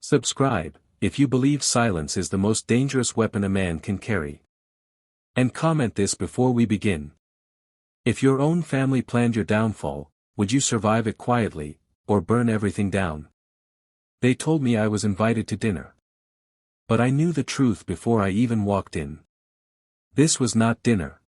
Subscribe, if you believe silence is the most dangerous weapon a man can carry. And comment this before we begin. If your own family planned your downfall, would you survive it quietly, or burn everything down? They told me I was invited to dinner. But I knew the truth before I even walked in. This was not dinner.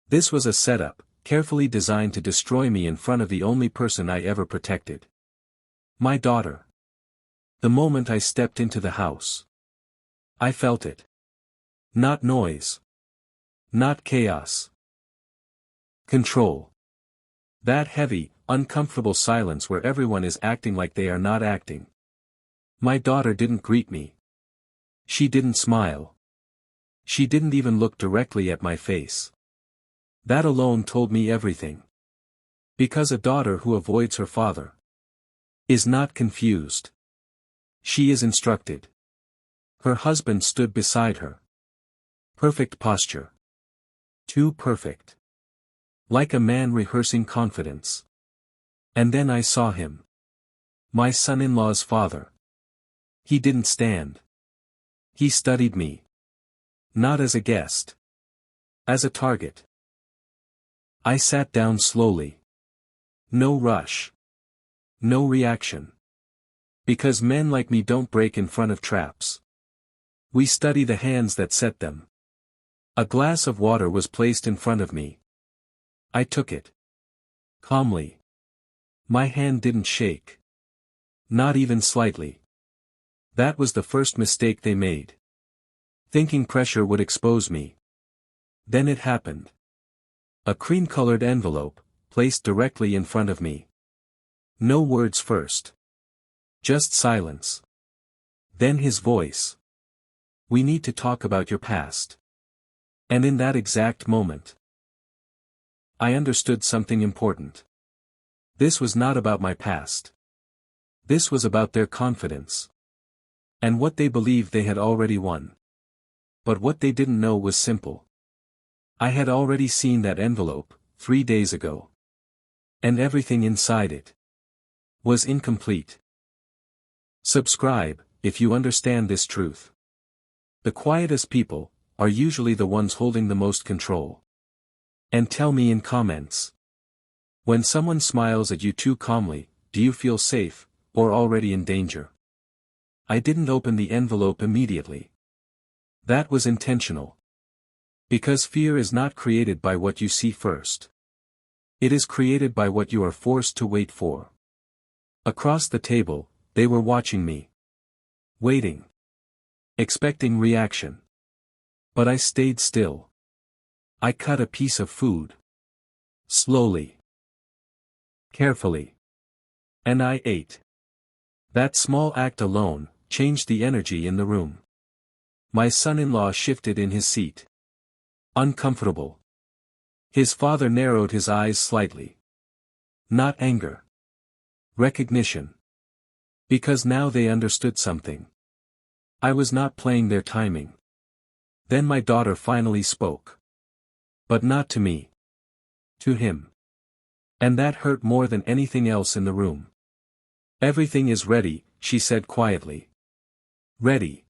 This was a setup, carefully designed to destroy me in front of the only person I ever protected. My daughter. The moment I stepped into the house, I felt it. Not noise. Not chaos. Control. That heavy, uncomfortable silence where everyone is acting like they are not acting. My daughter didn't greet me. She didn't smile. She didn't even look directly at my face. That alone told me everything. Because a daughter who avoids her father is not confused. She is instructed. Her husband stood beside her. Perfect posture. Too perfect. Like a man rehearsing confidence. And then I saw him. My son-in-law's father. He didn't stand. He studied me. Not as a guest. As a target. I sat down slowly. No rush. No reaction. Because men like me don't break in front of traps. We study the hands that set them. A glass of water was placed in front of me. I took it. Calmly. My hand didn't shake. Not even slightly. That was the first mistake they made. Thinking pressure would expose me. Then it happened. A cream-colored envelope, placed directly in front of me. No words first. Just silence. Then his voice. We need to talk about your past. And in that exact moment, I understood something important. This was not about my past. This was about their confidence. And what they believed they had already won. But what they didn't know was simple. I had already seen that envelope, 3 days ago. And everything inside it was incomplete. Subscribe, if you understand this truth. The quietest people are usually the ones holding the most control. And tell me in comments. When someone smiles at you too calmly, do you feel safe, or already in danger? I didn't open the envelope immediately. That was intentional. Because fear is not created by what you see first. It is created by what you are forced to wait for. Across the table, they were watching me. Waiting. Expecting reaction. But I stayed still. I cut a piece of food. Slowly. Carefully. And I ate. That small act alone changed the energy in the room. My son-in-law shifted in his seat. Uncomfortable. His father narrowed his eyes slightly. Not anger. Recognition. Because now they understood something. I was not playing their timing. Then my daughter finally spoke. But not to me. To him. And that hurt more than anything else in the room. Everything is ready, she said quietly. Ready.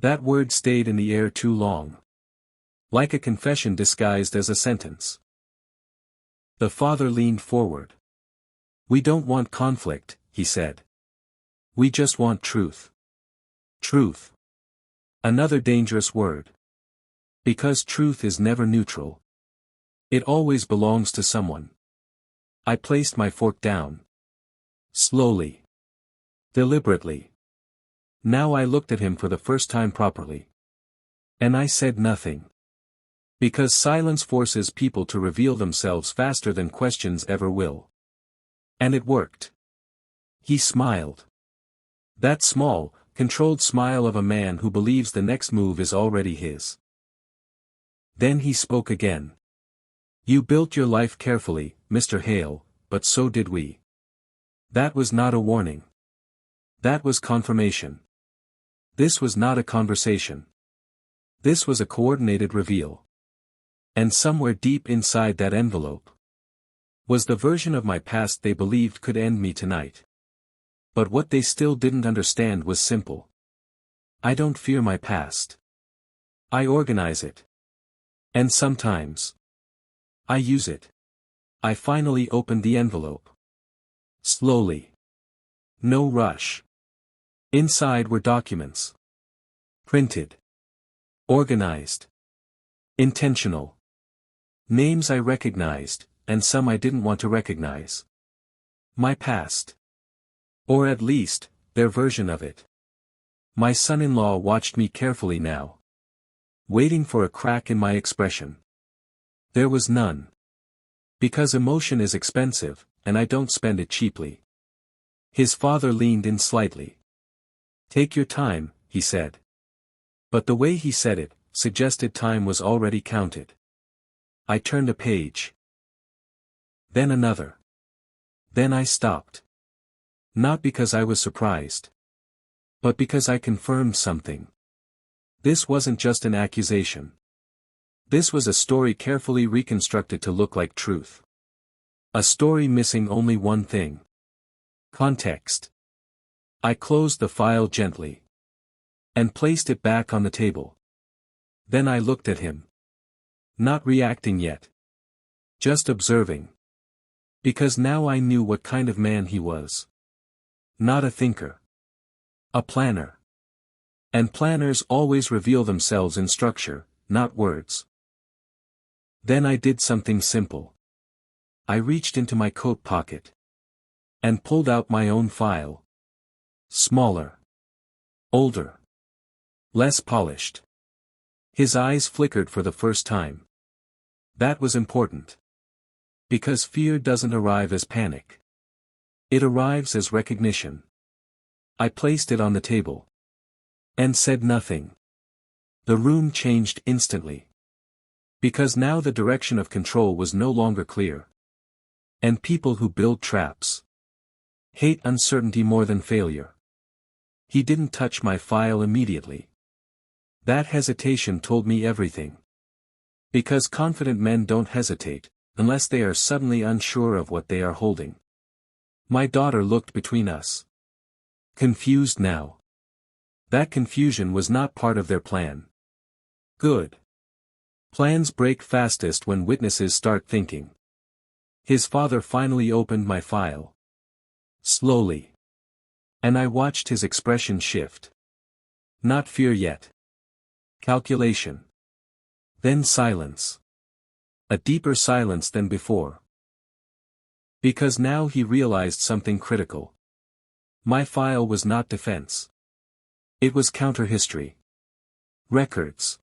That word stayed in the air too long. Like a confession disguised as a sentence. The father leaned forward. We don't want conflict, he said. We just want truth. Truth. Another dangerous word. Because truth is never neutral. It always belongs to someone. I placed my fork down. Slowly. Deliberately. Now I looked at him for the first time properly. And I said nothing. Because silence forces people to reveal themselves faster than questions ever will. And it worked. He smiled. That small, controlled smile of a man who believes the next move is already his. Then he spoke again. You built your life carefully, Mr. Hale, but so did we. That was not a warning. That was confirmation. This was not a conversation. This was a coordinated reveal. And somewhere deep inside that envelope was the version of my past they believed could end me tonight. But what they still didn't understand was simple. I don't fear my past. I organize it. And sometimes I use it. I finally opened the envelope. Slowly. No rush. Inside were documents. Printed. Organized. Intentional. Names I recognized, and some I didn't want to recognize. My past. Or at least, their version of it. My son-in-law watched me carefully now. Waiting for a crack in my expression. There was none. Because emotion is expensive, and I don't spend it cheaply. His father leaned in slightly. Take your time, he said. But the way he said it, suggested time was already counted. I turned a page. Then another. Then I stopped. Not because I was surprised. But because I confirmed something. This wasn't just an accusation. This was a story carefully reconstructed to look like truth. A story missing only one thing. Context. I closed the file gently. And placed it back on the table. Then I looked at him. Not reacting yet. Just observing. Because now I knew what kind of man he was. Not a thinker. A planner. And planners always reveal themselves in structure, not words. Then I did something simple. I reached into my coat pocket. And pulled out my own file. Smaller. Older. Less polished. His eyes flickered for the first time. That was important. Because fear doesn't arrive as panic. It arrives as recognition. I placed it on the table. And said nothing. The room changed instantly. Because now the direction of control was no longer clear. And people who build traps hate uncertainty more than failure. He didn't touch my file immediately. That hesitation told me everything. Because confident men don't hesitate, unless they are suddenly unsure of what they are holding. My daughter looked between us. Confused now. That confusion was not part of their plan. Good. Plans break fastest when witnesses start thinking. His father finally opened my file. Slowly. And I watched his expression shift. Not fear yet. Calculation. Then silence. A deeper silence than before. Because now he realized something critical. My file was not defense. It was counter-history. Records.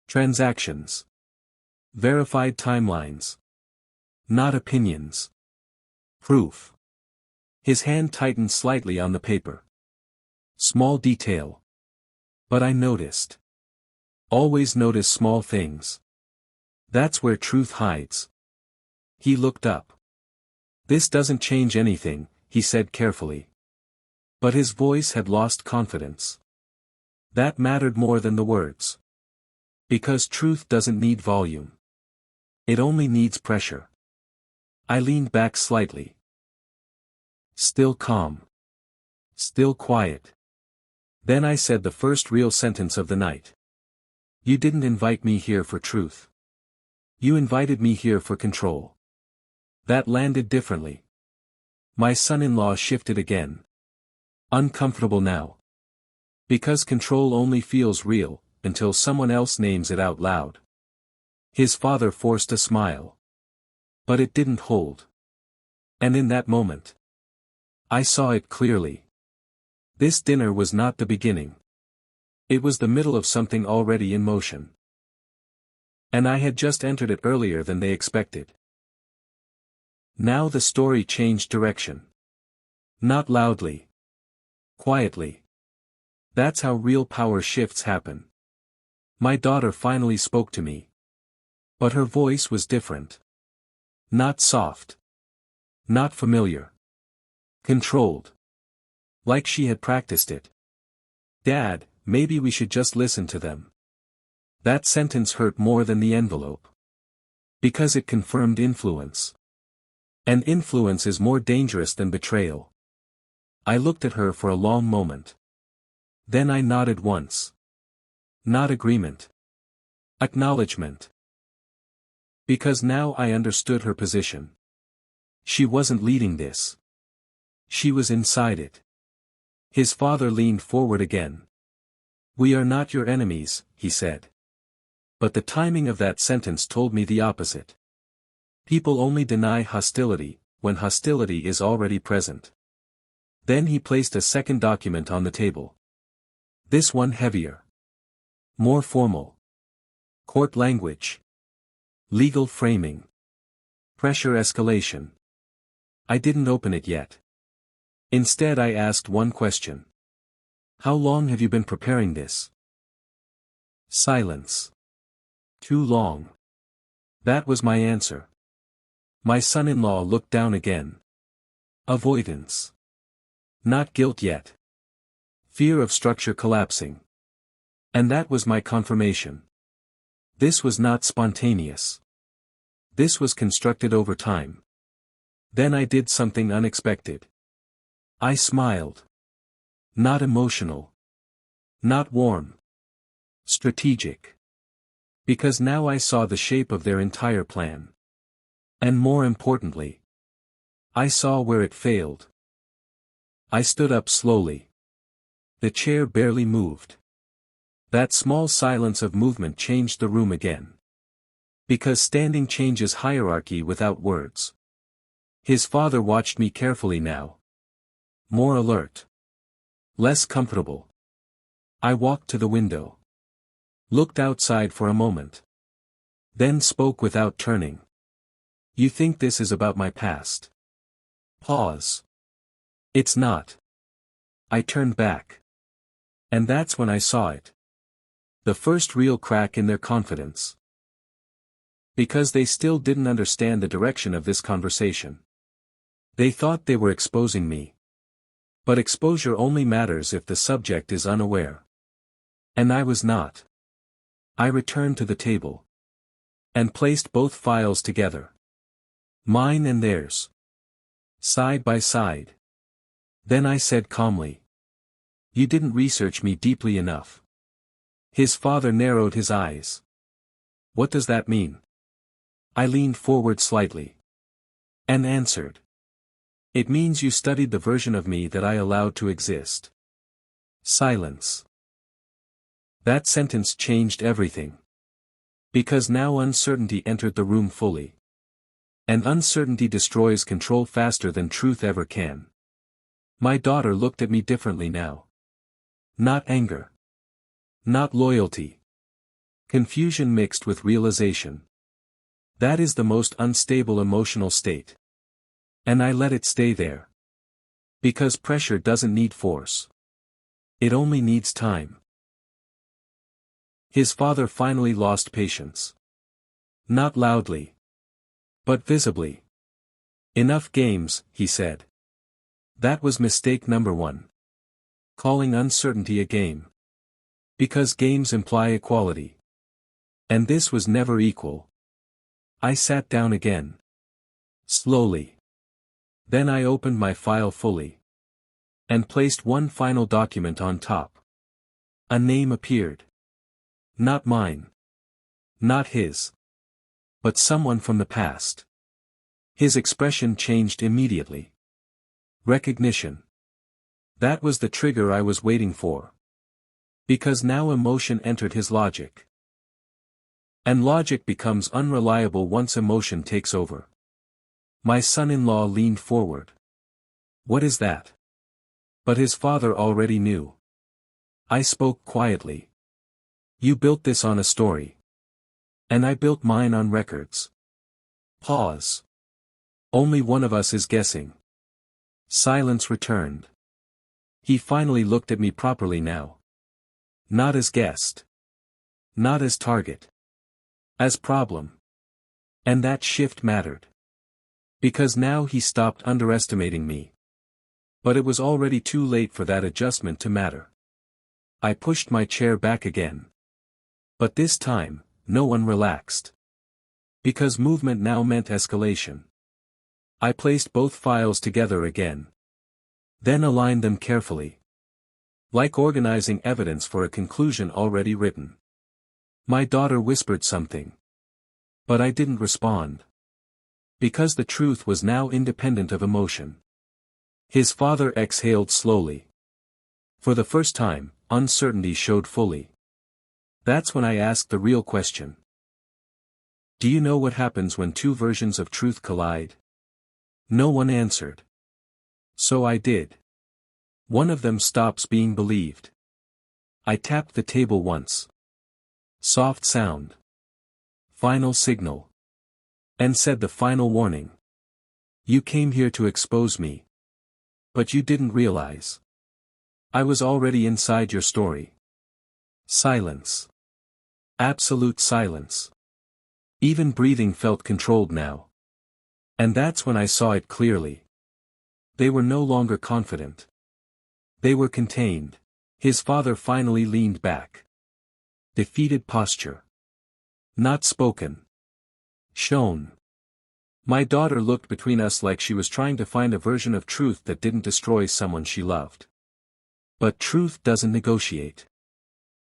Transactions. Verified timelines. Not opinions. Proof. His hand tightened slightly on the paper. Small detail. But I noticed. Always notice small things. That's where truth hides. He looked up. This doesn't change anything, he said carefully. But his voice had lost confidence. That mattered more than the words. Because truth doesn't need volume. It only needs pressure. I leaned back slightly. Still calm. Still quiet. Then I said the first real sentence of the night. You didn't invite me here for truth. You invited me here for control. That landed differently. My son-in-law shifted again. Uncomfortable now. Because control only feels real, until someone else names it out loud. His father forced a smile. But it didn't hold. And in that moment, I saw it clearly. This dinner was not the beginning. It was the middle of something already in motion. And I had just entered it earlier than they expected. Now the story changed direction. Not loudly. Quietly. That's how real power shifts happen. My daughter finally spoke to me. But her voice was different. Not soft. Not familiar. Controlled. Like she had practiced it. Dad, maybe we should just listen to them. That sentence hurt more than the envelope. Because it confirmed influence. And influence is more dangerous than betrayal. I looked at her for a long moment. Then I nodded once. Not agreement. Acknowledgement. Because now I understood her position. She wasn't leading this. She was inside it. His father leaned forward again. "We are not your enemies," he said. But the timing of that sentence told me the opposite. People only deny hostility, when hostility is already present. Then he placed a second document on the table. This one heavier. More formal. Court language. Legal framing. Pressure escalation. I didn't open it yet. Instead I asked one question. "How long have you been preparing this?" Silence. "Too long." That was my answer. My son-in-law looked down again. Avoidance. Not guilt yet. Fear of structure collapsing. And that was my confirmation. This was not spontaneous. This was constructed over time. Then I did something unexpected. I smiled. Not emotional. Not warm. Strategic. Because now I saw the shape of their entire plan. And more importantly, I saw where it failed. I stood up slowly. The chair barely moved. That small silence of movement changed the room again. Because standing changes hierarchy without words. His father watched me carefully now. More alert. Less comfortable. I walked to the window. Looked outside for a moment. Then spoke without turning. "You think this is about my past?" Pause. "It's not." I turned back. And that's when I saw it. The first real crack in their confidence. Because they still didn't understand the direction of this conversation. They thought they were exposing me. But exposure only matters if the subject is unaware. And I was not. I returned to the table. And placed both files together. Mine and theirs. Side by side. Then I said calmly. "You didn't research me deeply enough." His father narrowed his eyes. "What does that mean?" I leaned forward slightly. And answered. "It means you studied the version of me that I allowed to exist." Silence. That sentence changed everything. Because now uncertainty entered the room fully. And uncertainty destroys control faster than truth ever can. My daughter looked at me differently now. Not anger. Not loyalty. Confusion mixed with realization. That is the most unstable emotional state. And I let it stay there. Because pressure doesn't need force. It only needs time. His father finally lost patience. Not loudly. But visibly. "Enough games," he said. That was mistake number one. Calling uncertainty a game. Because games imply equality. And this was never equal. I sat down again. Slowly. Then I opened my file fully. And placed one final document on top. A name appeared. Not mine. Not his. But someone from the past. His expression changed immediately. Recognition. That was the trigger I was waiting for. Because now emotion entered his logic. And logic becomes unreliable once emotion takes over. My son-in-law leaned forward. "What is that?" But his father already knew. I spoke quietly. "You built this on a story. And I built mine on records." Pause. Only one of us is guessing. Silence returned. He finally looked at me properly now. Not as guest. Not as target. As problem. And that shift mattered. Because now he stopped underestimating me. But it was already too late for that adjustment to matter. I pushed my chair back again. But this time, no one relaxed. Because movement now meant escalation. I placed both files together again. Then align them carefully. Like organizing evidence for a conclusion already written. My daughter whispered something. But I didn't respond. Because the truth was now independent of emotion. His father exhaled slowly. For the first time, uncertainty showed fully. That's when I asked the real question. Do you know what happens when two versions of truth collide? No one answered. So I did. One of them stops being believed. I tapped the table once. Soft sound. Final signal. And said the final warning. You came here to expose me. But you didn't realize. I was already inside your story. Silence. Absolute silence. Even breathing felt controlled now. And that's when I saw it clearly. They were no longer confident. They were contained. His father finally leaned back. Defeated posture. Not spoken. Shown. My daughter looked between us like she was trying to find a version of truth that didn't destroy someone she loved. But truth doesn't negotiate.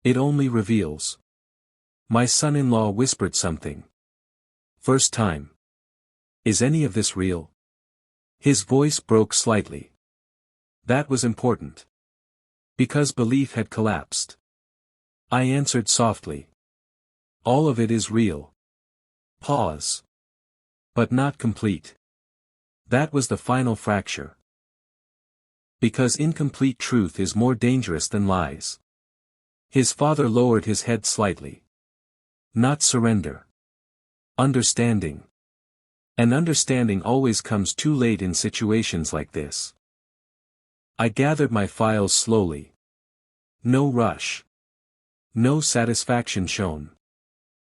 It only reveals. My son-in-law whispered something. First time. Is any of this real? His voice broke slightly. That was important. Because belief had collapsed. I answered softly. All of it is real. Pause. But not complete. That was the final fracture. Because incomplete truth is more dangerous than lies. His father lowered his head slightly. Not surrender. Understanding. And understanding always comes too late in situations like this. I gathered my files slowly. No rush. No satisfaction shown.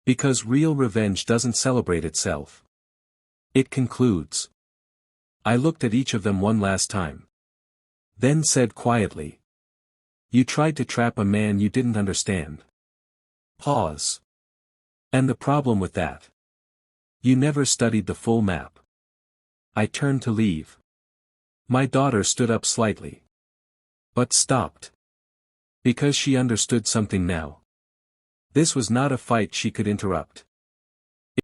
Because real revenge doesn't celebrate itself. It concludes. I looked at each of them one last time. Then said quietly. You tried to trap a man you didn't understand. Pause. And the problem with that? You never studied the full map. I turned to leave. My daughter stood up slightly. But stopped. Because she understood something now. This was not a fight she could interrupt.